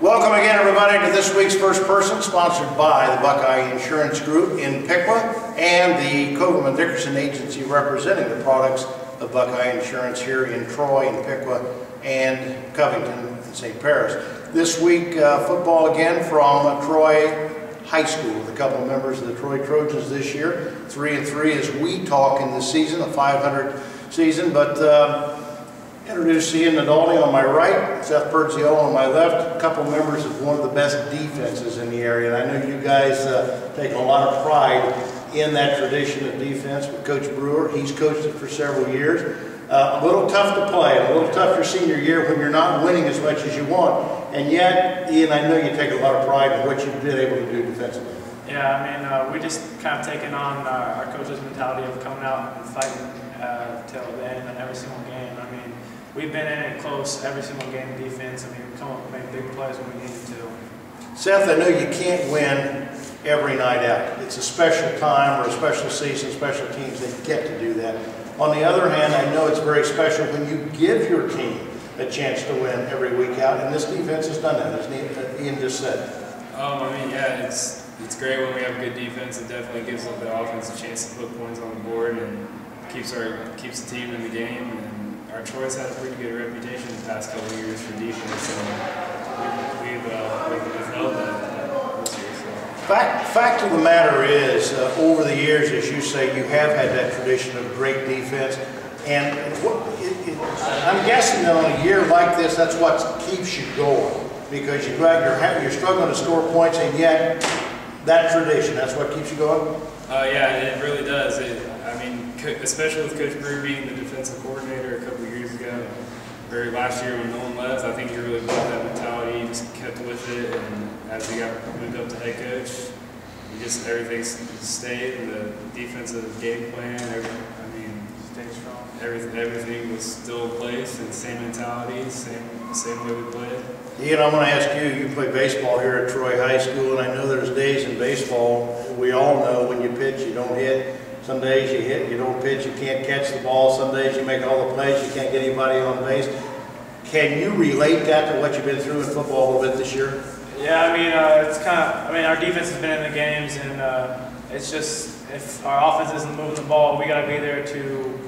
Welcome again, everybody, to this week's First Person, sponsored by the Buckeye Insurance Group in Piqua and the Coverman Dickerson Agency representing the products of Buckeye Insurance here in Troy and Piqua and Covington and St. Paris. This week, football again from Troy High School with a couple of members of the Troy Trojans this year. 3-3 as we talk in this season, a 500 season, but introduce Ian Nadolny on my right, Seth Perdzoila on my left, a couple members of one of the best defenses in the area. And I know you guys take a lot of pride in that tradition of defense with Coach Brewer. He's coached it for several years. A little tough to play, a little tough your senior year when you're not winning as much as you want. And yet, Ian, I know you take a lot of pride in what you've been able to do defensively. Yeah, I mean, we just kind of taken on our coach's mentality of coming out and fighting till the end in every single game. I mean, we've been in it close every single game of defense. I mean, we come up and make big plays when we need to. Seth, I know you can't win every night out. It's a special time or a special season, special teams, they get to do that. On the other hand, I know it's very special when you give your team a chance to win every week out, and this defense has done that, as Ian just said. I mean, yeah, it's great when we have good defense. It definitely gives the offense a chance to put points on the board and keeps the team in the game. And our Troy's had a pretty good reputation the past couple of years for defense, and we've held that this year. So. Fact of the matter is, over the years, as you say, you have had that tradition of great defense. And I'm guessing that on a year like this, that's what keeps you going. Because you go out, you're struggling to score points, and yet that tradition, that's what keeps you going? Yeah, it really does. I mean, especially with Coach Brewer being the defensive coordinator a couple of years ago, or last year when no one left, I think he really built that mentality. He just kept with it, and as he got moved up to head coach, everything stayed, and the defensive game plan, Stay strong. Everything was still in place, and same mentality, same way we played. Ian, I'm going to ask you, you play baseball here at Troy High School, and I know there's days in baseball, we all know when you pitch, you don't hit. Some days you hit, you don't pitch, you can't catch the ball. Some days you make all the plays, you can't get anybody on base. Can you relate that to what you've been through in football a little bit this year? Yeah, I mean, it's kind of, I mean, our defense has been in the games, and it's just, if our offense isn't moving the ball, we got to be there to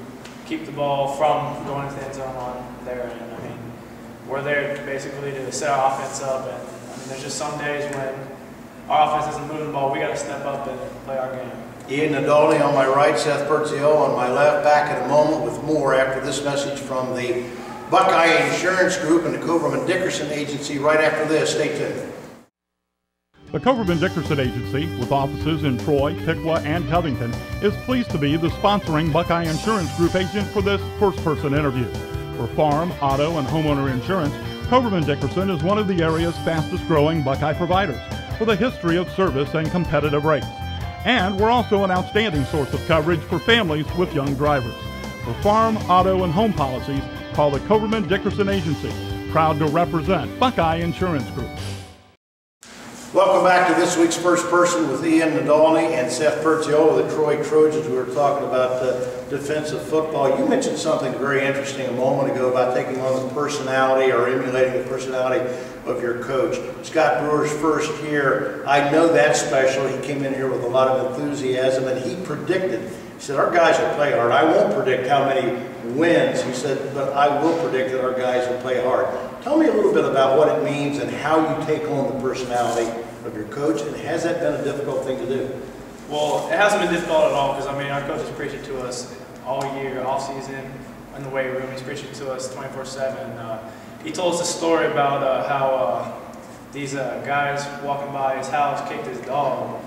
keep the ball from going into the end zone on their end. I mean, we're there basically to set our offense up, and I mean, there's just some days when our offense isn't moving the ball, we got to step up and play our game. Ian Nadolny on my right, Seth Perdzoila on my left. Back in a moment with more after this message from the Buckeye Insurance Group and the Coverman Dickerson Agency right after this. Stay tuned. The Coverman Dickerson Agency, with offices in Troy, Piqua, and Covington, is pleased to be the sponsoring Buckeye Insurance Group agent for this first-person interview. For farm, auto, and homeowner insurance, Coverman Dickerson is one of the area's fastest-growing Buckeye providers, with a history of service and competitive rates. And we're also an outstanding source of coverage for families with young drivers. For farm, auto, and home policies, call the Coverman Dickerson Agency, proud to represent Buckeye Insurance Group. Welcome back to this week's First Person with Ian Nadolny and Seth Perdzoila of the Troy Trojans. We were talking about defensive football. You mentioned something very interesting a moment ago about taking on the personality or emulating the personality of your coach. Scott Brewer's first year, I know that's special. He came in here with a lot of enthusiasm, and he predicted, he said, our guys will play hard. I won't predict how many wins, he said, but I will predict that our guys will play hard. Tell me a little bit about what it means and how you take on the personality of your coach, and has that been a difficult thing to do? Well, it hasn't been difficult at all, because I mean, our coach has preached it to us all year, off season, in the weight room. He's preaching to us 24/7. He told us a story about how these guys walking by his house kicked his dog.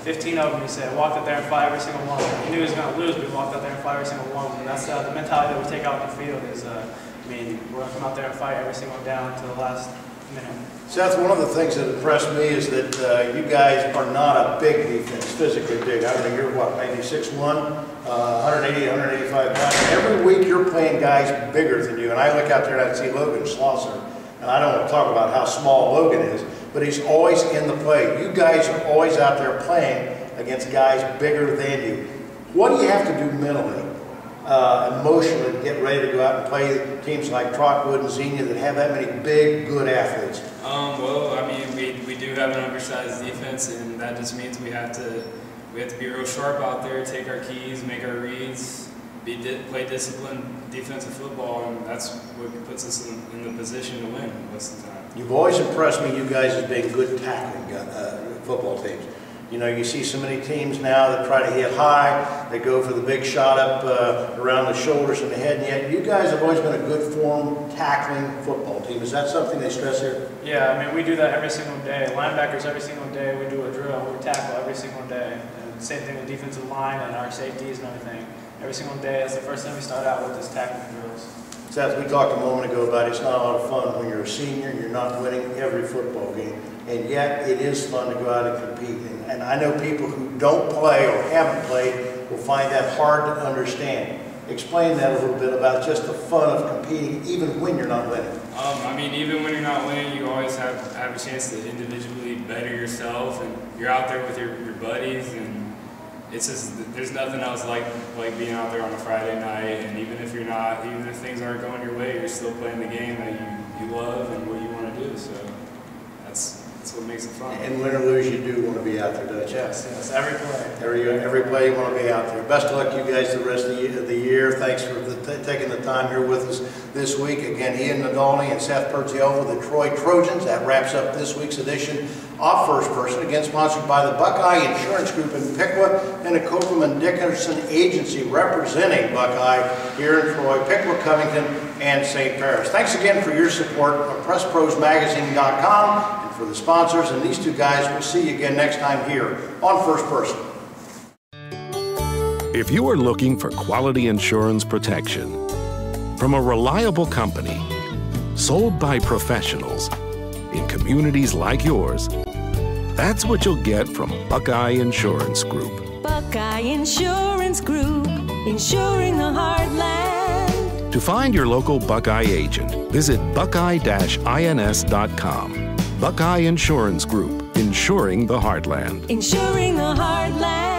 15 of them, he said, walked out there and fought every single one. He knew he was going to lose, but he walked out there and fought every single one. And that's the mentality that we take out in the field is, I mean, we're going to come out there and fight every single down to the last minute. Seth, one of the things that impressed me is that you guys are not a big defense, physically big. I don't know, you're what, maybe 6'1", 180, 185 pounds. Every week you're playing guys bigger than you. And I look out there and I see Logan Schlosser. And I don't want to talk about how small Logan is, but he's always in the play. You guys are always out there playing against guys bigger than you. What do you have to do mentally, emotionally, to get ready to go out and play teams like Trotwood and Xenia that have that many big, good athletes? Well, I mean, we do have an undersized defense, and that just means we have to be real sharp out there, take our keys, make our reads, play disciplined defensive football, and that's what puts us in the position to win most of the time. You've always impressed me, you guys, as being good tackling football teams. You know, you see so many teams now that try to hit high, they go for the big shot up around the shoulders and the head, and yet you guys have always been a good form tackling football team. Is that something they stress here? Yeah, I mean, we do that every single day. Linebackers, every single day, we do a drill, we tackle every single day. And same thing with defensive line and our safeties and everything. Every single day, that's the first thing we start out with is tackling drills. Seth, we talked a moment ago about it's not a lot of fun when you're a senior and you're not winning every football game. And yet it is fun to go out and compete. And I know people who don't play or haven't played will find that hard to understand. Explain that a little bit about just the fun of competing even when you're not winning. I mean, even when you're not winning, you always have a chance to individually better yourself, and you're out there with your buddies, and it's just, there's nothing else like being out there on a Friday night, and even if things aren't going your way, you're still playing the game that you love and what you want to do, so that's what makes it fun. And win or lose, you do want to be out there, don't you? Yes, every play. Every play you want to be out there. Best of luck to you guys the rest of the year. Thanks for taking the time here with us this week. Again, Ian Nadolny and Seth Perdzoila, the Troy Trojans. That wraps up this week's edition of First Person, again sponsored by the Buckeye Insurance Group in Piqua and the Copeland Dickerson Agency representing Buckeye here in Troy, Piqua, Covington, and St. Paris. Thanks again for your support of PressProsMagazine.com. For the sponsors, and these two guys, we'll see you again next time here on First Person. If you are looking for quality insurance protection from a reliable company, sold by professionals in communities like yours, that's what you'll get from Buckeye Insurance Group. Buckeye Insurance Group, insuring the heartland. To find your local Buckeye agent, visit buckeye-ins.com. Buckeye Insurance Group, insuring the heartland. Insuring the heartland.